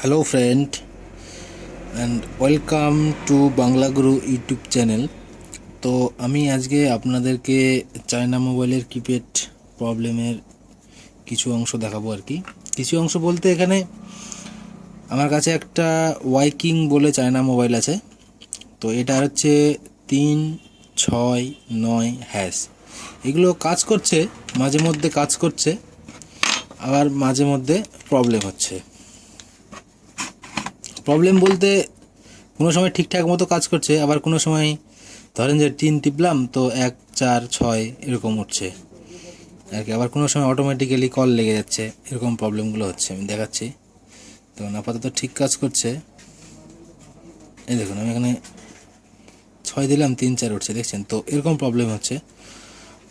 Hello friend and welcome to Bangla Guru YouTube channel. তো আমি আজকে আপনাদেরকে চায়না মোবাইলের কিপ্যাড প্রবলেমের কিছু অংশ দেখাবো আর কি। কিছু অংশ বলতে এখানে আমার কাছে একটা ওয়াইকিং বলে চায়না মোবাইল আছে। তো এটা হচ্ছে 369#। এগুলো কাজ করছে, মাঝে মধ্যে কাজ করছে, আবার মাঝে মধ্যে প্রবলেম হচ্ছে। প্রবলেম বলতে কোনো সময় ঠিকঠাক মতো কাজ করছে, আবার কোনো সময় ধরেন যে 3 টিপলাম তো 1 4 6 এরকম উঠছে আর কি। আবার কোনো সময় অটোমেটিক্যালি কল লেগে যাচ্ছে, এরকম প্রবলেমগুলো হচ্ছে। আমি দেখাচ্ছি। তো আপাতত ঠিক কাজ করছে। এই দেখুন, আমি এখানে 6 দিলাম, 3 4 উঠছে, দেখছেন? তো এরকম প্রবলেম হচ্ছে।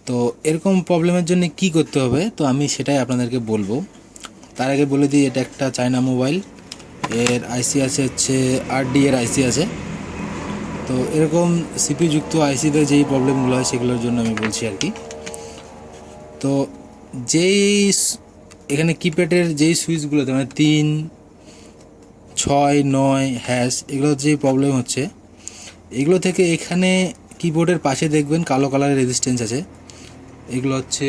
তো এরকম প্রবলেমের জন্য কি করতে হবে, তো আমি সেটাই আপনাদেরকে বলবো। তার আগে বলে দিই, এটা একটা চায়না মোবাইল। এর আইসি আছে হচ্ছে RD এর আইসি আছে। তো এরকম সিপি যুক্ত আইসিতে যেই প্রবলেমগুলো হয় সেগুলোর জন্য আমি বলছি আর কি। তো যেই এখানে কিপ্যাডের যেই সুইচগুলোতে মানে 369#, এগুলো যেই প্রবলেম হচ্ছে, এগুলো থেকে এখানে কিবোর্ডের পাশে দেখবেন কালো কালারের রেজিস্ট্যান্স আছে। এগুলো হচ্ছে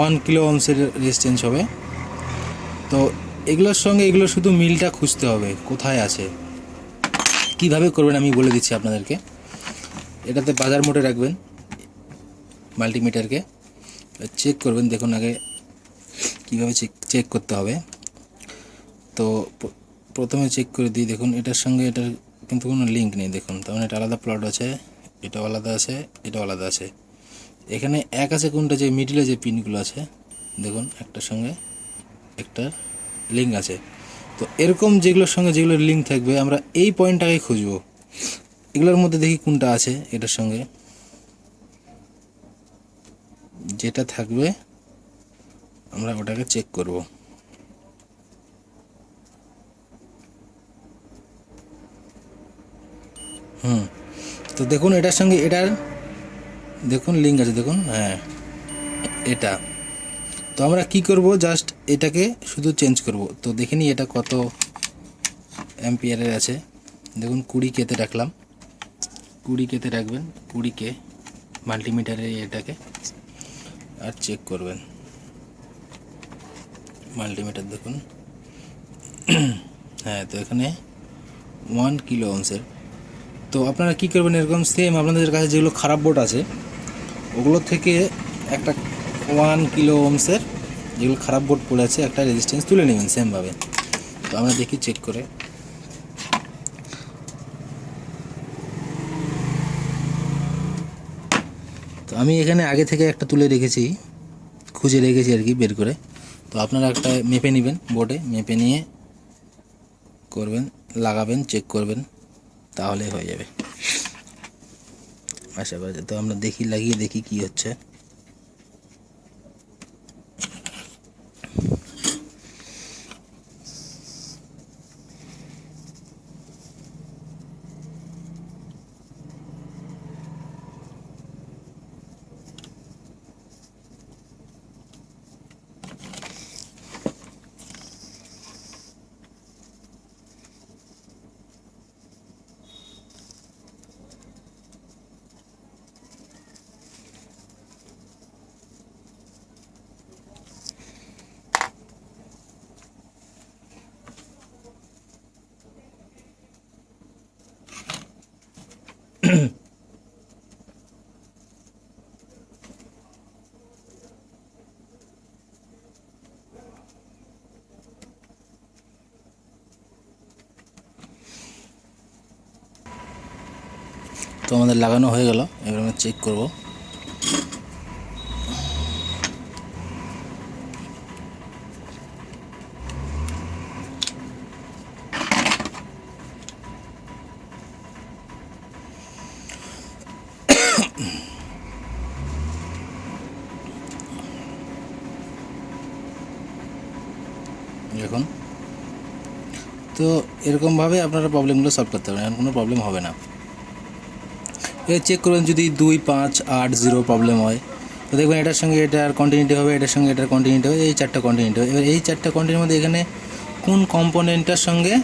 1 কিলো ওহমসের রেজিস্ট্যান্স হবে। তো এগুলোর সঙ্গে এগুলো শুধু মিলটা খুঁজতে হবে কোথায় আছে। কিভাবে করবেন আমি বলে দিচ্ছি আপনাদেরকে। এটাতে বাজার মোডে রাখবেন, মাল্টিমিটারকে চেক করবেন। দেখুন আগে কীভাবে চেক করতে হবে। তো প্রথমে চেক করে দিই। দেখুন এটার সঙ্গে এটার কিন্তু কোনো লিঙ্ক নেই। দেখুন তার মানে এটা আলাদা প্লট আছে, এটাও আলাদা আছে, এটাও আলাদা আছে। এখানে এক আছে কোনটা, যে মিডিলে যে পিনগুলো আছে, দেখুন একটার সঙ্গে একটা লিঙ্ক আছে। তো এরকম যেগুলোর সঙ্গে যেগুলোর লিঙ্ক থাকবে আমরা এই পয়েন্টটাকে খুঁজবো। এগুলোর মধ্যে দেখি কোনটা আছে, এটার সঙ্গে যেটা থাকবে আমরা ওটাকে চেক করব। তো দেখুন এটার সঙ্গে এটার দেখুন লিঙ্ক আছে, দেখুন, হ্যাঁ এটা। তো আমরা কি করব, জাস্ট এটাকে শুধু চেঞ্জ করব। তো দেখিনি এটা কত অ্যাম্পিয়ারের আছে। দেখুন 20K-তে রাখলাম। 20K-তে রাখবেন, 20K মাল্টিমিটারে এটাকে, আর চেক করবেন মাল্টিমিটার। দেখুন হ্যাঁ, তো এখানে 1 কিলো ওহমসের। তো আপনারা কি করবেন, এরকম সেম আপনাদের কাছে যেগুলো খারাপ বোর্ড আছে ওগুলো থেকে একটা 1 কিলো ওহমসের যেগুলো খারাপ বোর্ড পড়ে আছে একটা রেজিস্ট্যান্স তুলে নেবেন সেমভাবে। তো আমরা দেখি চেক করে। তো আমি এখানে আগে থেকে একটা তুলে রেখেছি, খুঁজে রেখেছি আর কি বের করে। তো আপনারা একটা মেপে নেবেন, বোর্ডে মেপে নিয়ে করবেন, লাগাবেন, চেক করবেন, তাহলে হয়ে যাবে আশা করি। তো আমরা দেখি, লাগিয়ে দেখি কি হচ্ছে। তো আমাদের লাগানো হয়ে গেল, এবার আমরা চেক করব। দেখুন, তো এরকমভাবে আপনারা প্রবলেমগুলো সলভ করতে পারেন, কোনো প্রবলেম হবে না। এবার চেক করবেন যদি 2 5 8 0 প্রবলেম হয়, তো দেখবেন এটার সঙ্গে এটার কন্টিনিউটি হবে, এটার সঙ্গে এটার কন্টিনিউটি হবে, এই 4টা কন্টিনিউটি হবে। এবার এই 4টা কন্টিনিউর মধ্যে এখানে কোন কম্পোনেন্টটার সঙ্গে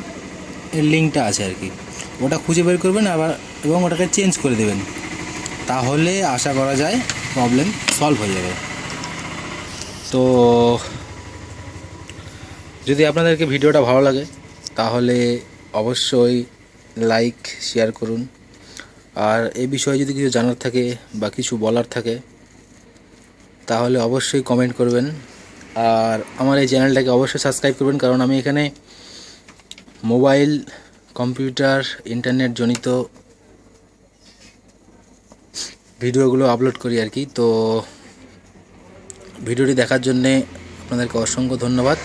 এর লিঙ্কটা আছে আর কি, ওটা খুঁজে বের করবেন আবার এবং ওটাকে চেঞ্জ করে দেবেন, তাহলে আশা করা যায় প্রবলেম সলভ হয়ে যাবে। তো যদি আপনাদেরকে ভিডিওটা ভালো লাগে তাহলে অবশ্যই লাইক শেয়ার করুন, আর এই বিষয়ে যদি কিছু জানার থাকে বা কিছু বলার থাকে তাহলে অবশ্যই কমেন্ট করবেন, আর আমার এই চ্যানেলটাকে অবশ্যই সাবস্ক্রাইব করবেন, কারণ আমি এখানে মোবাইল, কম্পিউটার, ইন্টারনেট জনিত ভিডিওগুলো আপলোড করি আর কি। তো ভিডিওটি দেখার জন্যে আপনাদেরকে অসংখ্য ধন্যবাদ।